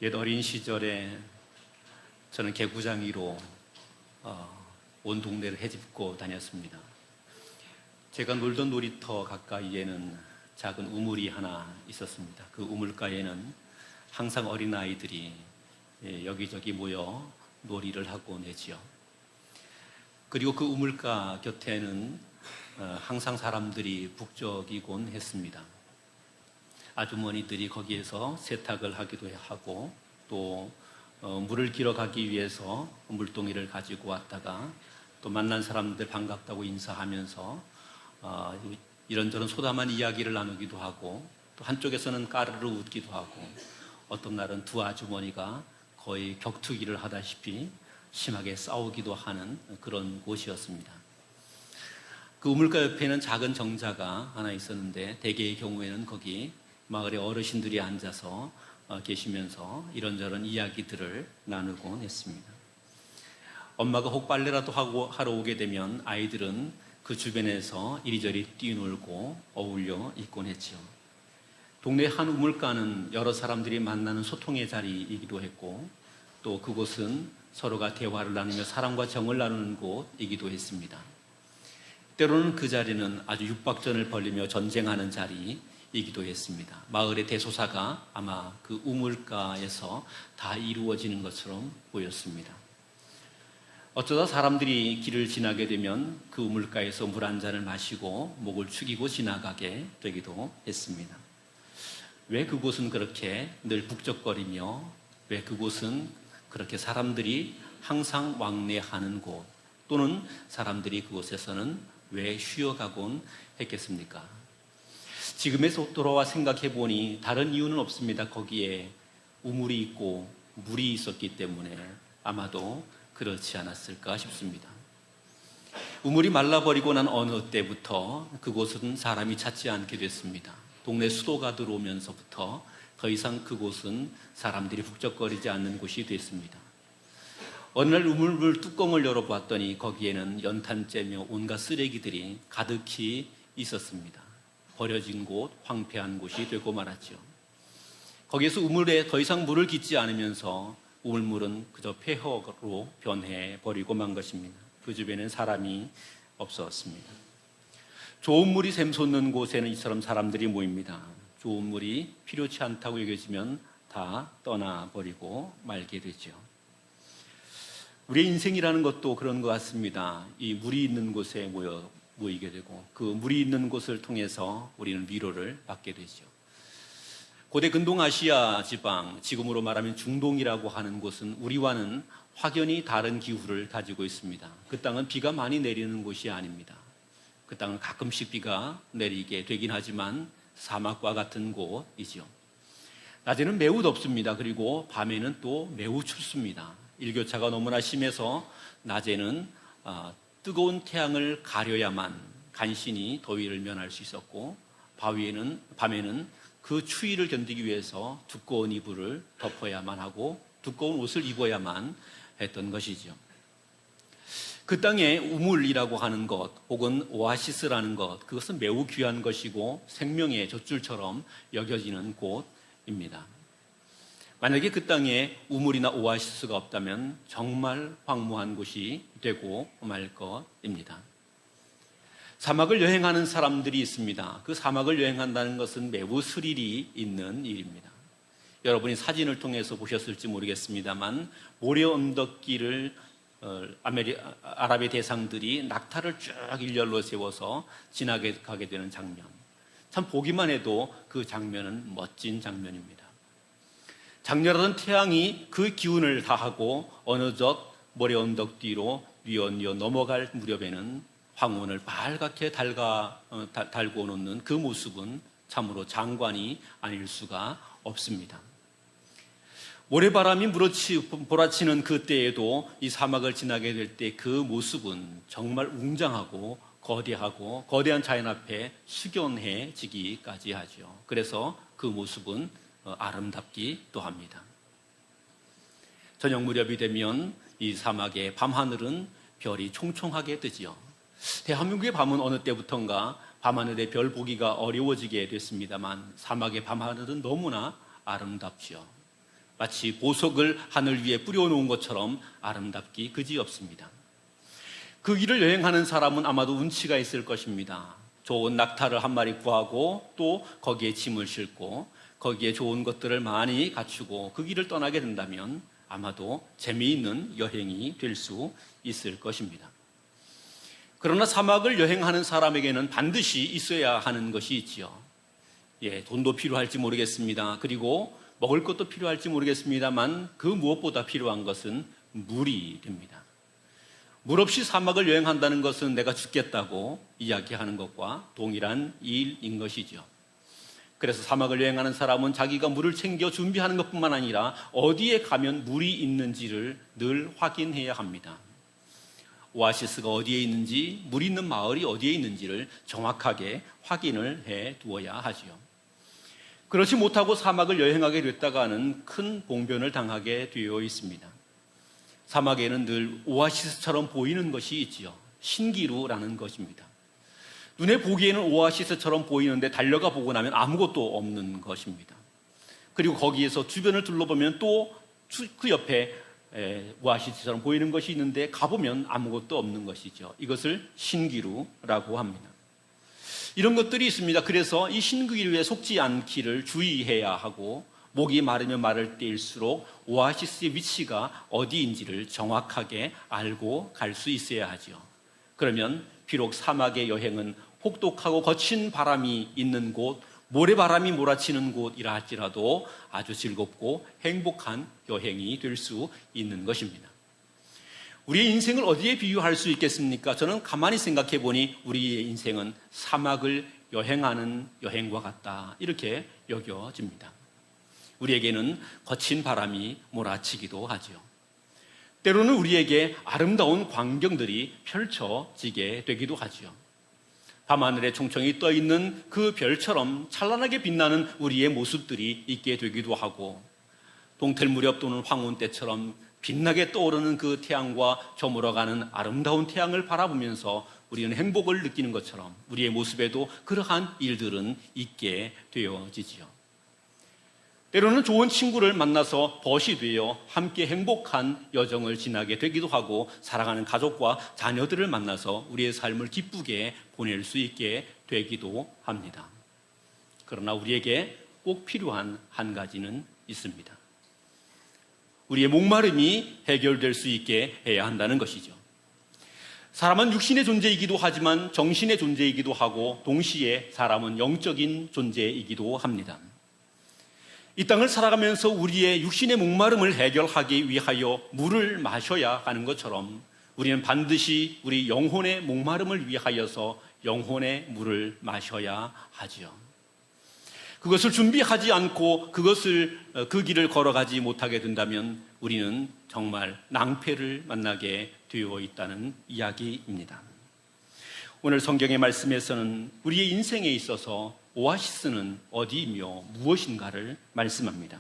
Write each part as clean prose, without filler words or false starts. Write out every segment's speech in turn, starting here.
옛 어린 시절에 저는 개구장이로 온 동네를 헤집고 다녔습니다. 제가 놀던 놀이터 가까이에는 작은 우물이 하나 있었습니다. 그 우물가에는 항상 어린아이들이 여기저기 모여 놀이를 하곤 했지요. 그리고 그 우물가 곁에는 항상 사람들이 북적이곤 했습니다. 아주머니들이 거기에서 세탁을 하기도 하고 또 물을 길어 가기 위해서 물동이를 가지고 왔다가 또 만난 사람들 반갑다고 인사하면서 이런저런 소담한 이야기를 나누기도 하고 또 한쪽에서는 까르르 웃기도 하고 어떤 날은 두 아주머니가 거의 격투기를 하다시피 심하게 싸우기도 하는 그런 곳이었습니다. 그 우물가 옆에는 작은 정자가 하나 있었는데 대개의 경우에는 거기 마을의 어르신들이 앉아서 계시면서 이런저런 이야기들을 나누곤 했습니다. 엄마가 혹 빨래라도 하러 오게 되면 아이들은 그 주변에서 이리저리 뛰놀고 어울려 있곤 했지요. 동네 한 우물가는 여러 사람들이 만나는 소통의 자리이기도 했고 또 그곳은 서로가 대화를 나누며 사랑과 정을 나누는 곳이기도 했습니다. 때로는 그 자리는 아주 육박전을 벌이며 전쟁하는 자리이기도 했습니다. 마을의 대소사가 아마 그 우물가에서 다 이루어지는 것처럼 보였습니다. 어쩌다 사람들이 길을 지나게 되면 그 우물가에서 물 한 잔을 마시고 목을 축이고 지나가게 되기도 했습니다. 왜 그곳은 그렇게 늘 북적거리며 왜 그곳은 그렇게 사람들이 항상 왕래하는 곳 또는 사람들이 그곳에서는 왜 쉬어가곤 했겠습니까? 지금에서 돌아와 생각해 보니 다른 이유는 없습니다. 거기에 우물이 있고 물이 있었기 때문에 아마도 그렇지 않았을까 싶습니다. 우물이 말라버리고 난 어느 때부터 그곳은 사람이 찾지 않게 됐습니다. 동네 수도가 들어오면서부터 더 이상 그곳은 사람들이 북적거리지 않는 곳이 됐습니다. 어느 날 우물물 뚜껑을 열어보았더니 거기에는 연탄재며 온갖 쓰레기들이 가득히 있었습니다. 버려진 곳, 황폐한 곳이 되고 말았죠. 거기에서 우물에 더 이상 물을 깃지 않으면서 우물물은 그저 폐허로 변해버리고 만 것입니다. 그 주변엔 사람이 없었습니다. 좋은 물이 샘솟는 곳에는 이처럼 사람들이 모입니다. 좋은 물이 필요치 않다고 여겨지면 다 떠나버리고 말게 되죠. 우리의 인생이라는 것도 그런 것 같습니다. 이 물이 있는 곳에 모이게 되고 그 물이 있는 곳을 통해서 우리는 위로를 받게 되죠. 고대 근동아시아 지방, 지금으로 말하면 중동이라고 하는 곳은 우리와는 확연히 다른 기후를 가지고 있습니다. 그 땅은 비가 많이 내리는 곳이 아닙니다. 그 땅은 가끔씩 비가 내리게 되긴 하지만 사막과 같은 곳이죠. 낮에는 매우 덥습니다. 그리고 밤에는 또 매우 춥습니다. 일교차가 너무나 심해서 낮에는 뜨거운 태양을 가려야만 간신히 더위를 면할 수 있었고 밤에는 그 추위를 견디기 위해서 두꺼운 이불을 덮어야만 하고 두꺼운 옷을 입어야만 했던 것이죠. 그 땅에 우물이라고 하는 것 혹은 오아시스라는 것 그것은 매우 귀한 것이고 생명의 젖줄처럼 여겨지는 곳입니다. 만약에 그 땅에 우물이나 오아시스가 없다면 정말 황무한 곳이 되고 말 것입니다. 사막을 여행하는 사람들이 있습니다. 그 사막을 여행한다는 것은 매우 스릴이 있는 일입니다. 여러분이 사진을 통해서 보셨을지 모르겠습니다만 모래 언덕길을 아랍의 대상들이 낙타를 쭉 일렬로 세워서 지나게 가게 되는 장면. 참 보기만 해도 그 장면은 멋진 장면입니다. 장렬하던 태양이 그 기운을 다하고 어느덧 모래 언덕 뒤로 뉘어 넘어갈 무렵에는 황혼을 빨갛게 달고 놓는 그 모습은 참으로 장관이 아닐 수가 없습니다. 모래바람이 몰아치는 그때에도 이 사막을 지나게 될 때 그 모습은 정말 웅장하고 거대하고 거대한 자연 앞에 숙연해지기까지 하죠. 그래서 그 모습은 아름답기도 합니다. 저녁 무렵이 되면 이 사막의 밤하늘은 별이 총총하게 뜨지요. 대한민국의 밤은 어느 때부턴가 밤하늘의 별 보기가 어려워지게 됐습니다만 사막의 밤하늘은 너무나 아름답죠. 마치 보석을 하늘 위에 뿌려놓은 것처럼 아름답기 그지없습니다. 그 길을 여행하는 사람은 아마도 운치가 있을 것입니다. 좋은 낙타를 한 마리 구하고 또 거기에 짐을 싣고 거기에 좋은 것들을 많이 갖추고 그 길을 떠나게 된다면 아마도 재미있는 여행이 될 수 있을 것입니다. 그러나 사막을 여행하는 사람에게는 반드시 있어야 하는 것이 있지요. 돈도 필요할지 모르겠습니다. 그리고 먹을 것도 필요할지 모르겠습니다만 그 무엇보다 필요한 것은 물이 됩니다. 물 없이 사막을 여행한다는 것은 내가 죽겠다고 이야기하는 것과 동일한 일인 것이죠. 그래서 사막을 여행하는 사람은 자기가 물을 챙겨 준비하는 것뿐만 아니라 어디에 가면 물이 있는지를 늘 확인해야 합니다. 오아시스가 어디에 있는지, 물 있는 마을이 어디에 있는지를 정확하게 확인을 해 두어야 하지요. 그렇지 못하고 사막을 여행하게 됐다가는 큰 봉변을 당하게 되어 있습니다. 사막에는 늘 오아시스처럼 보이는 것이 있지요. 신기루라는 것입니다. 눈에 보기에는 오아시스처럼 보이는데 달려가 보고 나면 아무것도 없는 것입니다. 그리고 거기에서 주변을 둘러보면 또 그 옆에 오아시스처럼 보이는 것이 있는데 가보면 아무것도 없는 것이죠. 이것을 신기루라고 합니다. 이런 것들이 있습니다. 그래서 이 신기루에 속지 않기를 주의해야 하고 목이 마르면 마를 때일수록 오아시스의 위치가 어디인지를 정확하게 알고 갈 수 있어야 하죠. 그러면 비록 사막의 여행은 혹독하고 거친 바람이 있는 곳, 모래바람이 몰아치는 곳이라 할지라도 아주 즐겁고 행복한 여행이 될 수 있는 것입니다. 우리의 인생을 어디에 비유할 수 있겠습니까? 저는 가만히 생각해 보니 우리의 인생은 사막을 여행하는 여행과 같다, 이렇게 여겨집니다. 우리에게는 거친 바람이 몰아치기도 하지요. 때로는 우리에게 아름다운 광경들이 펼쳐지게 되기도 하지요. 밤하늘에 총총히 떠있는 그 별처럼 찬란하게 빛나는 우리의 모습들이 있게 되기도 하고, 동틀 무렵 또는 황혼 때처럼 빛나게 떠오르는 그 태양과 저물어가는 아름다운 태양을 바라보면서 우리는 행복을 느끼는 것처럼 우리의 모습에도 그러한 일들은 있게 되어지지요. 때로는 좋은 친구를 만나서 벗이 되어 함께 행복한 여정을 지나게 되기도 하고, 사랑하는 가족과 자녀들을 만나서 우리의 삶을 기쁘게 보낼 수 있게 되기도 합니다. 그러나 우리에게 꼭 필요한 한 가지는 있습니다. 우리의 목마름이 해결될 수 있게 해야 한다는 것이죠. 사람은 육신의 존재이기도 하지만 정신의 존재이기도 하고, 동시에 사람은 영적인 존재이기도 합니다. 이 땅을 살아가면서 우리의 육신의 목마름을 해결하기 위하여 물을 마셔야 하는 것처럼 우리는 반드시 우리 영혼의 목마름을 위하여서 영혼의 물을 마셔야 하지요. 그것을 준비하지 않고 그 길을 걸어가지 못하게 된다면 우리는 정말 낭패를 만나게 되어 있다는 이야기입니다. 오늘 성경의 말씀에서는 우리의 인생에 있어서 오아시스는 어디이며 무엇인가를 말씀합니다.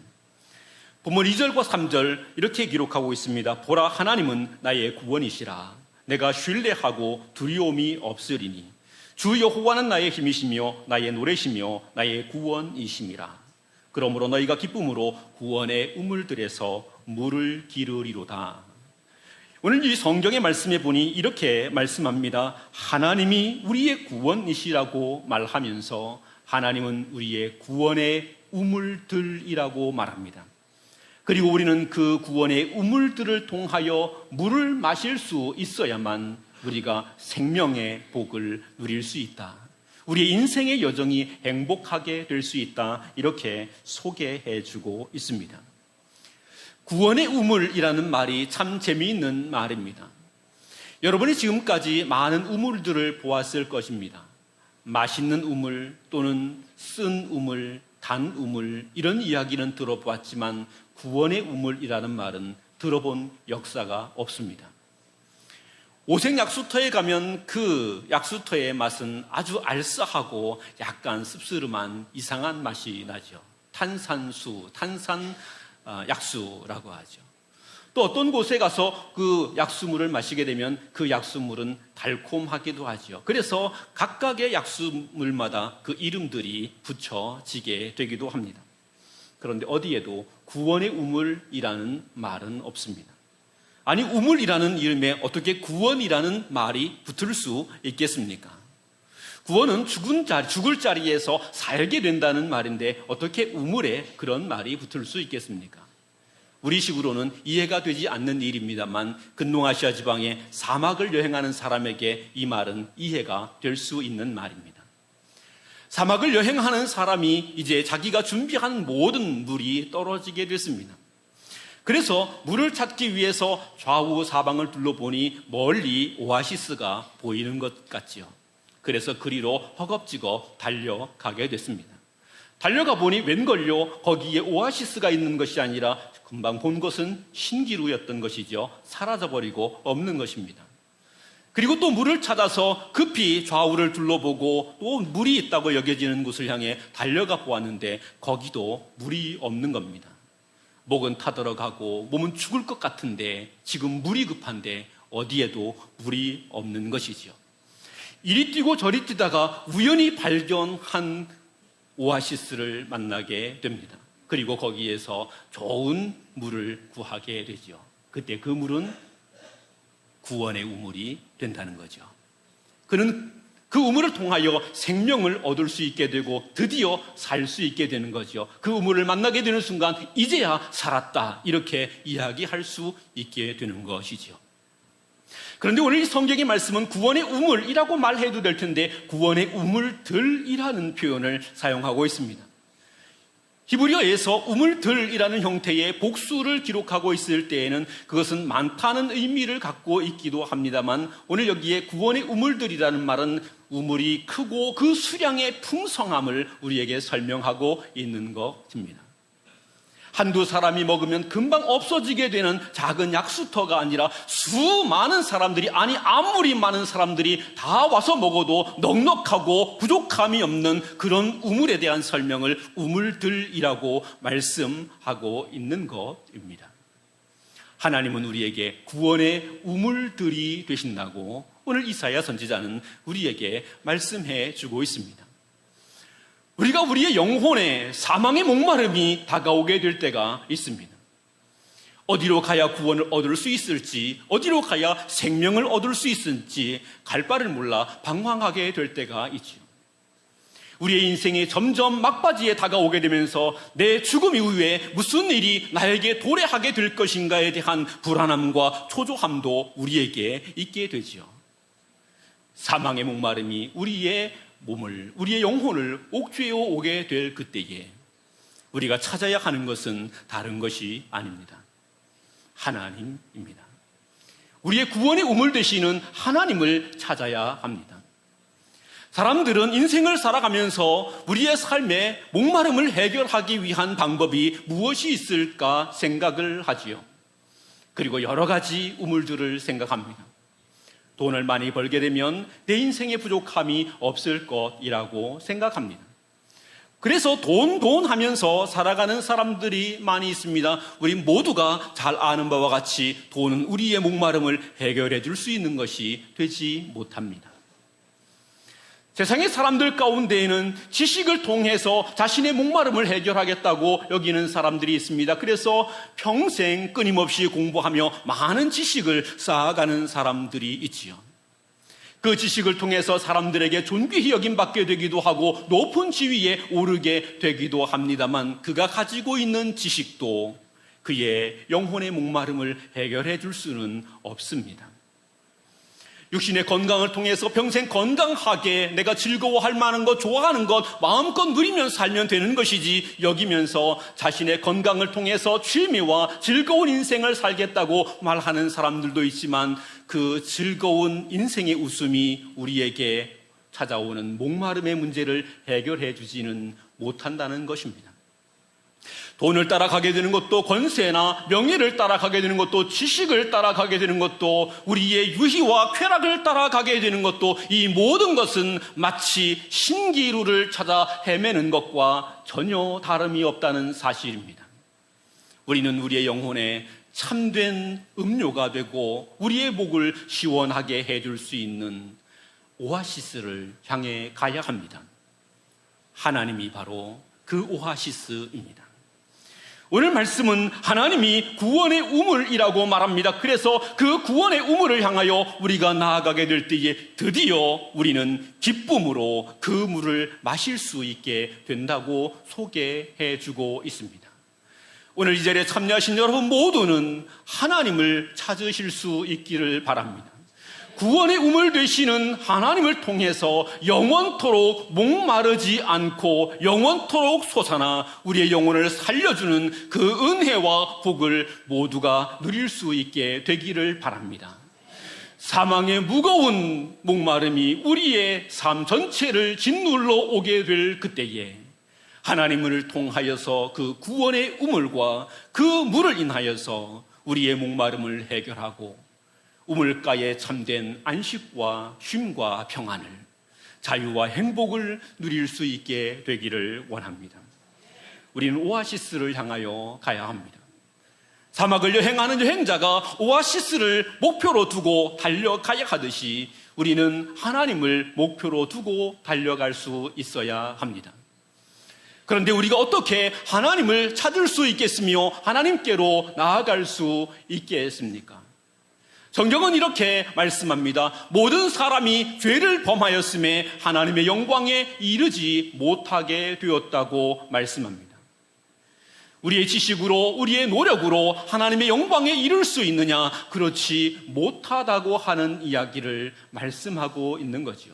본문 2절과 3절 이렇게 기록하고 있습니다. 보라, 하나님은 나의 구원이시라. 내가 신뢰하고 두려움이 없으리니 주 여호와는 나의 힘이시며 나의 노래시며 나의 구원이심이라. 그러므로 너희가 기쁨으로 구원의 우물들에서 물을 기르리로다. 오늘 이 성경의 말씀에 보니 이렇게 말씀합니다. 하나님이 우리의 구원이시라고 말하면서 하나님은 우리의 구원의 우물들이라고 말합니다. 그리고 우리는 그 구원의 우물들을 통하여 물을 마실 수 있어야만 우리가 생명의 복을 누릴 수 있다. 우리의 인생의 여정이 행복하게 될 수 있다. 이렇게 소개해 주고 있습니다. 구원의 우물이라는 말이 참 재미있는 말입니다. 여러분이 지금까지 많은 우물들을 보았을 것입니다. 맛있는 우물 또는 쓴 우물, 단 우물, 이런 이야기는 들어보았지만 구원의 우물이라는 말은 들어본 역사가 없습니다. 오색 약수터에 가면 그 약수터의 맛은 아주 알싸하고 약간 씁쓸한 이상한 맛이 나죠. 탄산수, 탄산 약수라고 하죠. 또 어떤 곳에 가서 그 약수물을 마시게 되면 그 약수물은 달콤하기도 하죠. 그래서 각각의 약수물마다 그 이름들이 붙여지게 되기도 합니다. 그런데 어디에도 구원의 우물이라는 말은 없습니다. 아니, 우물이라는 이름에 어떻게 구원이라는 말이 붙을 수 있겠습니까? 구원은 죽을 자리에서 살게 된다는 말인데 어떻게 우물에 그런 말이 붙을 수 있겠습니까? 우리식으로는 이해가 되지 않는 일입니다만 근동아시아 지방의 사막을 여행하는 사람에게 이 말은 이해가 될 수 있는 말입니다. 사막을 여행하는 사람이 이제 자기가 준비한 모든 물이 떨어지게 됐습니다. 그래서 물을 찾기 위해서 좌우 사방을 둘러보니 멀리 오아시스가 보이는 것 같지요. 그래서 그리로 허겁지겁 달려가게 됐습니다. 달려가 보니 웬걸요, 거기에 오아시스가 있는 것이 아니라 금방 본 것은 신기루였던 것이죠. 사라져버리고 없는 것입니다. 그리고 또 물을 찾아서 급히 좌우를 둘러보고 또 물이 있다고 여겨지는 곳을 향해 달려가 보았는데 거기도 물이 없는 겁니다. 목은 타들어가고 몸은 죽을 것 같은데 지금 물이 급한데 어디에도 물이 없는 것이지요. 이리 뛰고 저리 뛰다가 우연히 발견한 오아시스를 만나게 됩니다. 그리고 거기에서 좋은 물을 구하게 되죠. 그때 그 물은 구원의 우물이 된다는 거죠. 그는 그 우물을 통하여 생명을 얻을 수 있게 되고 드디어 살 수 있게 되는 거죠. 그 우물을 만나게 되는 순간 이제야 살았다, 이렇게 이야기할 수 있게 되는 것이죠. 그런데 오늘 이 성경의 말씀은 구원의 우물이라고 말해도 될 텐데 구원의 우물들이라는 표현을 사용하고 있습니다. 히브리어에서 우물들이라는 형태의 복수를 기록하고 있을 때에는 그것은 많다는 의미를 갖고 있기도 합니다만 오늘 여기에 구원의 우물들이라는 말은 우물이 크고 그 수량의 풍성함을 우리에게 설명하고 있는 것입니다. 한두 사람이 먹으면 금방 없어지게 되는 작은 약수터가 아니라 수많은 사람들이, 아니 아무리 많은 사람들이 다 와서 먹어도 넉넉하고 부족함이 없는 그런 우물에 대한 설명을 우물들이라고 말씀하고 있는 것입니다. 하나님은 우리에게 구원의 우물들이 되신다고 오늘 이사야 선지자는 우리에게 말씀해 주고 있습니다. 우리가 우리의 영혼에 사망의 목마름이 다가오게 될 때가 있습니다. 어디로 가야 구원을 얻을 수 있을지, 어디로 가야 생명을 얻을 수 있을지 갈 바를 몰라 방황하게 될 때가 있지요. 우리의 인생이 점점 막바지에 다가오게 되면서 내 죽음 이후에 무슨 일이 나에게 도래하게 될 것인가에 대한 불안함과 초조함도 우리에게 있게 되지요. 사망의 목마름이 우리의 몸을, 우리의 영혼을 옥죄어 오게 될 그때에 우리가 찾아야 하는 것은 다른 것이 아닙니다. 하나님입니다. 우리의 구원의 우물 되시는 하나님을 찾아야 합니다. 사람들은 인생을 살아가면서 우리의 삶의 목마름을 해결하기 위한 방법이 무엇이 있을까 생각을 하지요. 그리고 여러 가지 우물들을 생각합니다. 돈을 많이 벌게 되면 내 인생의 부족함이 없을 것이라고 생각합니다. 그래서 돈 하면서 살아가는 사람들이 많이 있습니다. 우리 모두가 잘 아는 바와 같이 돈은 우리의 목마름을 해결해 줄 수 있는 것이 되지 못합니다. 세상의 사람들 가운데에는 지식을 통해서 자신의 목마름을 해결하겠다고 여기는 사람들이 있습니다. 그래서 평생 끊임없이 공부하며 많은 지식을 쌓아가는 사람들이 있지요. 그 지식을 통해서 사람들에게 존귀히 여김받게 되기도 하고 높은 지위에 오르게 되기도 합니다만 그가 가지고 있는 지식도 그의 영혼의 목마름을 해결해 줄 수는 없습니다. 육신의 건강을 통해서 평생 건강하게 내가 즐거워할 만한 것, 좋아하는 것 마음껏 누리며 살면 되는 것이지 여기면서 자신의 건강을 통해서 취미와 즐거운 인생을 살겠다고 말하는 사람들도 있지만 그 즐거운 인생의 웃음이 우리에게 찾아오는 목마름의 문제를 해결해 주지는 못한다는 것입니다. 돈을 따라가게 되는 것도, 권세나 명예를 따라가게 되는 것도, 지식을 따라가게 되는 것도, 우리의 유희와 쾌락을 따라가게 되는 것도, 이 모든 것은 마치 신기루를 찾아 헤매는 것과 전혀 다름이 없다는 사실입니다. 우리는 우리의 영혼에 참된 음료가 되고 우리의 목을 시원하게 해줄 수 있는 오아시스를 향해 가야 합니다. 하나님이 바로 그 오아시스입니다. 오늘 말씀은 하나님이 구원의 우물이라고 말합니다. 그래서 그 구원의 우물을 향하여 우리가 나아가게 될 때에 드디어 우리는 기쁨으로 그 물을 마실 수 있게 된다고 소개해 주고 있습니다. 오늘 이 자리에 참여하신 여러분 모두는 하나님을 찾으실 수 있기를 바랍니다. 구원의 우물 되시는 하나님을 통해서 영원토록 목마르지 않고 영원토록 솟아나 우리의 영혼을 살려주는 그 은혜와 복을 모두가 누릴 수 있게 되기를 바랍니다. 사망의 무거운 목마름이 우리의 삶 전체를 짓눌러 오게 될 그때에 하나님을 통하여서 그 구원의 우물과 그 물을 인하여서 우리의 목마름을 해결하고 우물가에 참된 안식과 쉼과 평안을, 자유와 행복을 누릴 수 있게 되기를 원합니다. 우리는 오아시스를 향하여 가야 합니다. 사막을 여행하는 여행자가 오아시스를 목표로 두고 달려가야 하듯이 우리는 하나님을 목표로 두고 달려갈 수 있어야 합니다. 그런데 우리가 어떻게 하나님을 찾을 수 있겠으며 하나님께로 나아갈 수 있겠습니까? 성경은 이렇게 말씀합니다. 모든 사람이 죄를 범하였음에 하나님의 영광에 이르지 못하게 되었다고 말씀합니다. 우리의 지식으로, 우리의 노력으로 하나님의 영광에 이를 수 있느냐? 그렇지 못하다고 하는 이야기를 말씀하고 있는 거죠.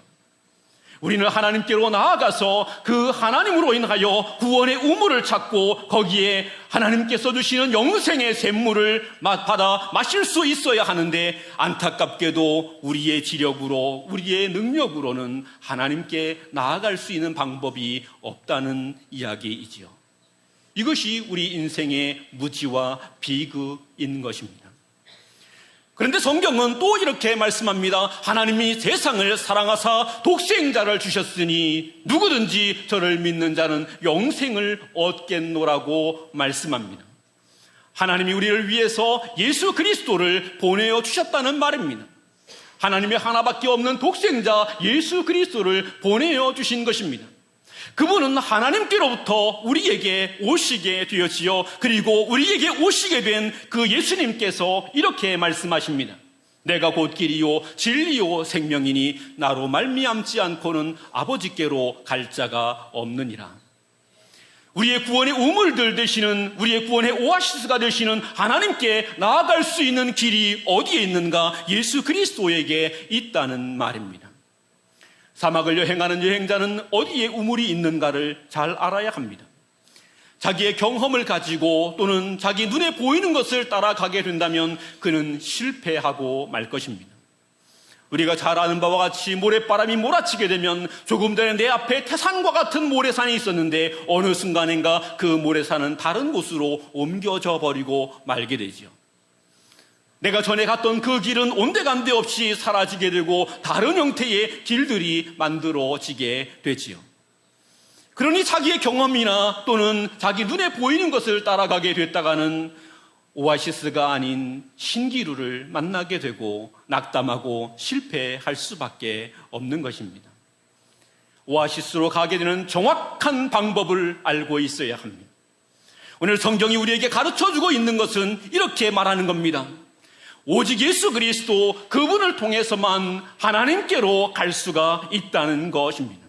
우리는 하나님께로 나아가서 그 하나님으로 인하여 구원의 우물을 찾고 거기에 하나님께서 주시는 영생의 샘물을 받아 마실 수 있어야 하는데, 안타깝게도 우리의 지력으로, 우리의 능력으로는 하나님께 나아갈 수 있는 방법이 없다는 이야기이지요. 이것이 우리 인생의 무지와 비극인 것입니다. 그런데 성경은 또 이렇게 말씀합니다. 하나님이 세상을 사랑하사 독생자를 주셨으니 누구든지 저를 믿는 자는 영생을 얻겠노라고 말씀합니다. 하나님이 우리를 위해서 예수 그리스도를 보내어 주셨다는 말입니다. 하나님의 하나밖에 없는 독생자 예수 그리스도를 보내어 주신 것입니다. 그분은 하나님께로부터 우리에게 오시게 되었지요. 그리고 우리에게 오시게 된 그 예수님께서 이렇게 말씀하십니다. 내가 곧 길이요 진리요 생명이니 나로 말미암지 않고는 아버지께로 갈 자가 없느니라. 우리의 구원의 우물들 되시는, 우리의 구원의 오아시스가 되시는 하나님께 나아갈 수 있는 길이 어디에 있는가? 예수 그리스도에게 있다는 말입니다. 사막을 여행하는 여행자는 어디에 우물이 있는가를 잘 알아야 합니다. 자기의 경험을 가지고 또는 자기 눈에 보이는 것을 따라가게 된다면 그는 실패하고 말 것입니다. 우리가 잘 아는 바와 같이 모래바람이 몰아치게 되면 조금 전에 내 앞에 태산과 같은 모래산이 있었는데 어느 순간인가 그 모래산은 다른 곳으로 옮겨져 버리고 말게 되죠. 내가 전에 갔던 그 길은 온데간데 없이 사라지게 되고 다른 형태의 길들이 만들어지게 되지요. 그러니 자기의 경험이나 또는 자기 눈에 보이는 것을 따라가게 됐다가는 오아시스가 아닌 신기루를 만나게 되고 낙담하고 실패할 수밖에 없는 것입니다. 오아시스로 가게 되는 정확한 방법을 알고 있어야 합니다. 오늘 성경이 우리에게 가르쳐주고 있는 것은 이렇게 말하는 겁니다. 오직 예수 그리스도 그분을 통해서만 하나님께로 갈 수가 있다는 것입니다.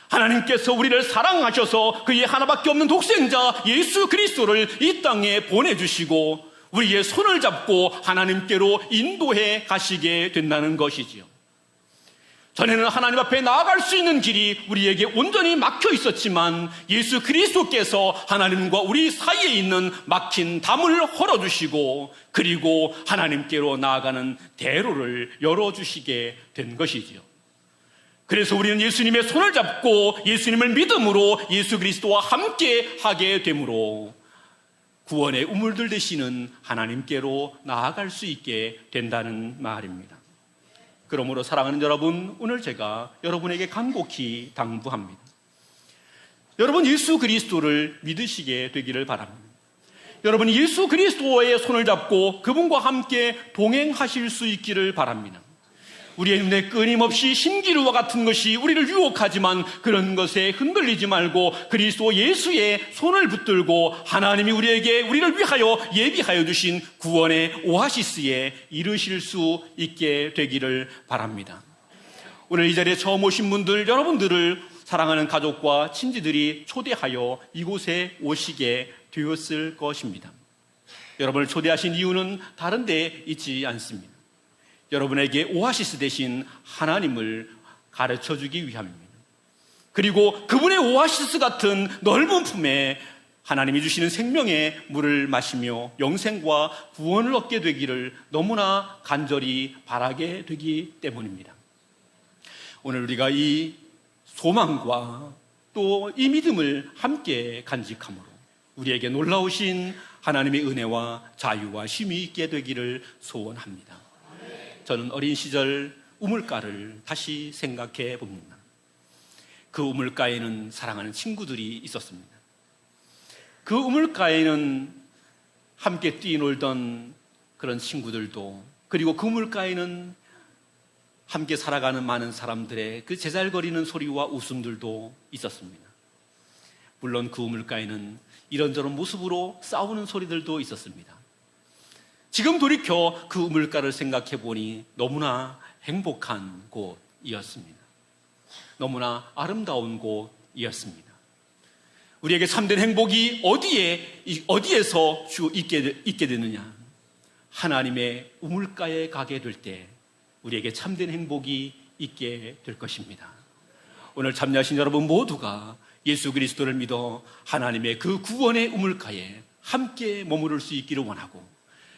하나님께서 우리를 사랑하셔서 그의 하나밖에 없는 독생자 예수 그리스도를 이 땅에 보내주시고 우리의 손을 잡고 하나님께로 인도해 가시게 된다는 것이지요. 전에는 하나님 앞에 나아갈 수 있는 길이 우리에게 온전히 막혀 있었지만 예수 그리스도께서 하나님과 우리 사이에 있는 막힌 담을 헐어주시고 그리고 하나님께로 나아가는 대로를 열어주시게 된 것이지요. 그래서 우리는 예수님의 손을 잡고 예수님을 믿음으로 예수 그리스도와 함께 하게 되므로 구원의 우물들 되시는 하나님께로 나아갈 수 있게 된다는 말입니다. 그러므로 사랑하는 여러분, 오늘 제가 여러분에게 간곡히 당부합니다. 여러분 예수 그리스도를 믿으시게 되기를 바랍니다. 여러분 예수 그리스도의 손을 잡고 그분과 함께 동행하실 수 있기를 바랍니다. 우리의 눈에 끊임없이 신기루와 같은 것이 우리를 유혹하지만 그런 것에 흔들리지 말고 그리스도 예수의 손을 붙들고 하나님이 우리를 위하여 예비하여 주신 구원의 오아시스에 이르실 수 있게 되기를 바랍니다. 오늘 이 자리에 처음 오신 분들, 여러분들을 사랑하는 가족과 친지들이 초대하여 이곳에 오시게 되었을 것입니다. 여러분을 초대하신 이유는 다른 데 있지 않습니다. 여러분에게 오아시스 대신 하나님을 가르쳐주기 위함입니다. 그리고 그분의 오아시스 같은 넓은 품에 하나님이 주시는 생명의 물을 마시며 영생과 구원을 얻게 되기를 너무나 간절히 바라게 되기 때문입니다. 오늘 우리가 이 소망과 또 이 믿음을 함께 간직함으로 우리에게 놀라우신 하나님의 은혜와 자유와 쉼이 있게 되기를 소원합니다. 저는 어린 시절 우물가를 다시 생각해 봅니다. 그 우물가에는 사랑하는 친구들이 있었습니다. 그 우물가에는 함께 뛰놀던 그런 친구들도, 그리고 그 우물가에는 함께 살아가는 많은 사람들의 그 제잘거리는 소리와 웃음들도 있었습니다. 물론 그 우물가에는 이런저런 모습으로 싸우는 소리들도 있었습니다. 지금 돌이켜 그 우물가를 생각해 보니 너무나 행복한 곳이었습니다. 너무나 아름다운 곳이었습니다. 우리에게 참된 행복이 어디에서 있게 되느냐? 하나님의 우물가에 가게 될 때 우리에게 참된 행복이 있게 될 것입니다. 오늘 참여하신 여러분 모두가 예수 그리스도를 믿어 하나님의 그 구원의 우물가에 함께 머무를 수 있기를 원하고,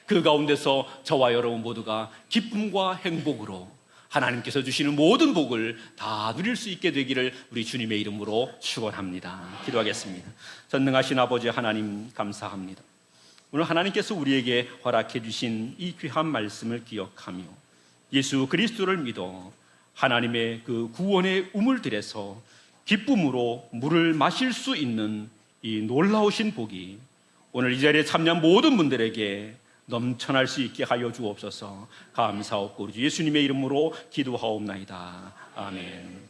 그 가운데서 저와 여러분 모두가 기쁨과 행복으로 하나님께서 주시는 모든 복을 다 누릴 수 있게 되기를 우리 주님의 이름으로 축원합니다. 기도하겠습니다. 전능하신 아버지 하나님, 감사합니다. 오늘 하나님께서 우리에게 허락해 주신 이 귀한 말씀을 기억하며 예수 그리스도를 믿어 하나님의 그 구원의 우물들에서 기쁨으로 물을 마실 수 있는 이 놀라우신 복이 오늘 이 자리에 참여한 모든 분들에게 넘쳐날 수 있게 하여 주옵소서. 감사옵고 우리 예수님의 이름으로 기도하옵나이다. 아멘.